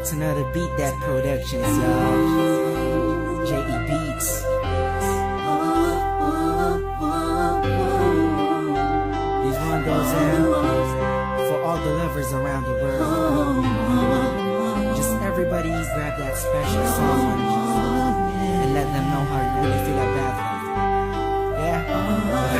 It's another Beat That Productions, y'all. J.E. Beats. These one goes out for all the lovers around the world. Just everybody grab that special song and let them know how you really feel about them. Yeah?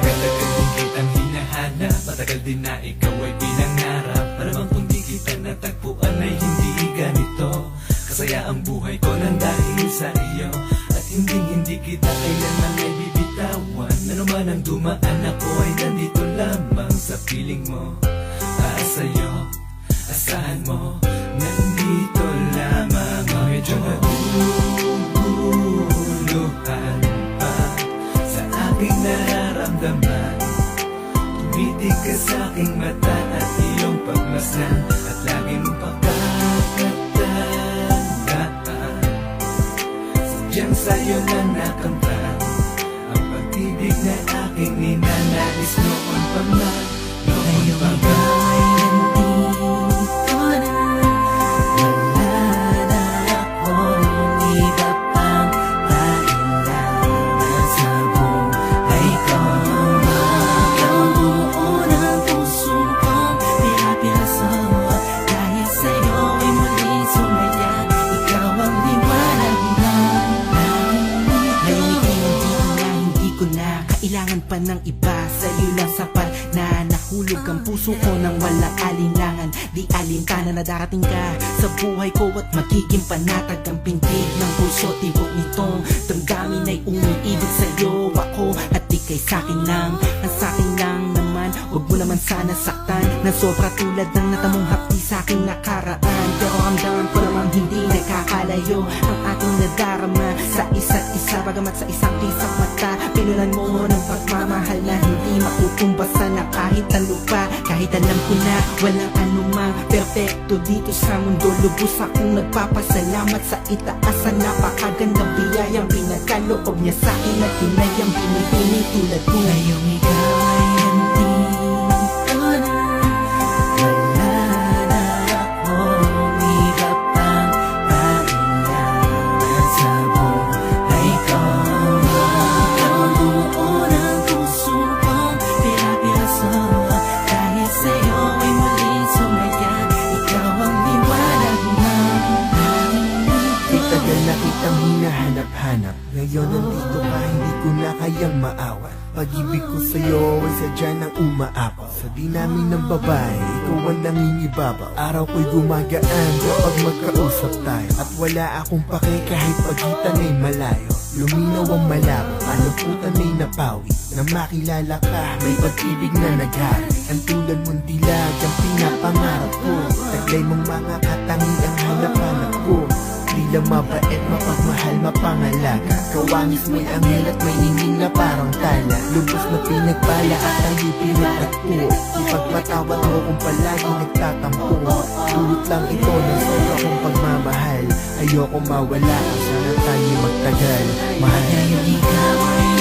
Matagal-tagal din kitang hinahanap, matagal din na ikaw ay pinangarap. Malamang kung di kita natagpuan ay hindi ganito kasaya ang buhay ko nang dahil sa iyo. At hindi kita kailanman ay bibitawan. Ano man ang dumaan, ako ay nandito lamang sa piling mo. Para sa'yo, asahan mo, nandito lamang. Medyo naguguluhan pa sa aking nararamdaman. Tumitig ka sa aking mata at iyong pagmasdan, at lagi mong pagkakatandaan. Sadyang sa'yo na nakamtan ang pag-ibig na aking ninanais noon pa man. Noon pa man. Kailangan pa ng iba, sa'yo lang sapat na nahulog ang puso ko nang walang alinlangan. Di alintana na darating ka sa buhay ko at magiging panatag ang pintig ng puso. Tibok nitong damdamin ay umiibig sa'yo ako at di kay sa'kin lang. Ang sa'kin lang naman, huwag mo naman sana saktan na sobra tulad ng natamong hapdi sa'king nakaraan. Pero hanggang ko namang hindi nakakalayo ang ating nadarama sa isa't isa. Bagamat sa isang kisap mata, pinunan mo ng pagmamahal na hindi makukumbasa na kahit ano pa. Kahit alam ko na walang anumang perfecto dito sa mundo, lubos akong nagpapasalamat sa itaas sa napakagandang biyayang pinagkaloob niya sa'kin at hinayang binibini tulad ko. Ngayong ikaw ay nandito na, wala na akong hirap pang pailangan sa buhay ko. Ikaw ang buo ng puso kong pira-piraso, dahil sa'yo ay muling sumaya. Ikaw ang liwanag ng aming mundo. Tagal na kitang hinahanap-hanap, ngayon nandito ka, hindi ko na kayang maawan. Pag-ibig ko sa'yo ay sadya nang umaapaw. Sa dinami ng babae, ikaw ang nangingibabaw. Araw ko'y gumagaan kapag magkausap tayo, at wala akong pake kahit pagitan ay malayo. Luminaw ang malabo, panuputan ay napawi. Na makilala ka, may pag-ibig na naghari. Ang tulad mong dilag ang pinapangarap ko. Taglay mong mga katangiang hanap-hanap ko. Di lang mabait, mapagmahal, mapangalaga. Kawangis mo'y anghel at may ningin na parang tala. Lubos na pinagpala at tayo pinagtagpo. Ipagpatawad mo kung palagi nagtatampo. Dulot lang ito ng sobra kong pagmamahal. Ayoko mawala ka, sana tayo magtagal. Mahal na yung ikaw ay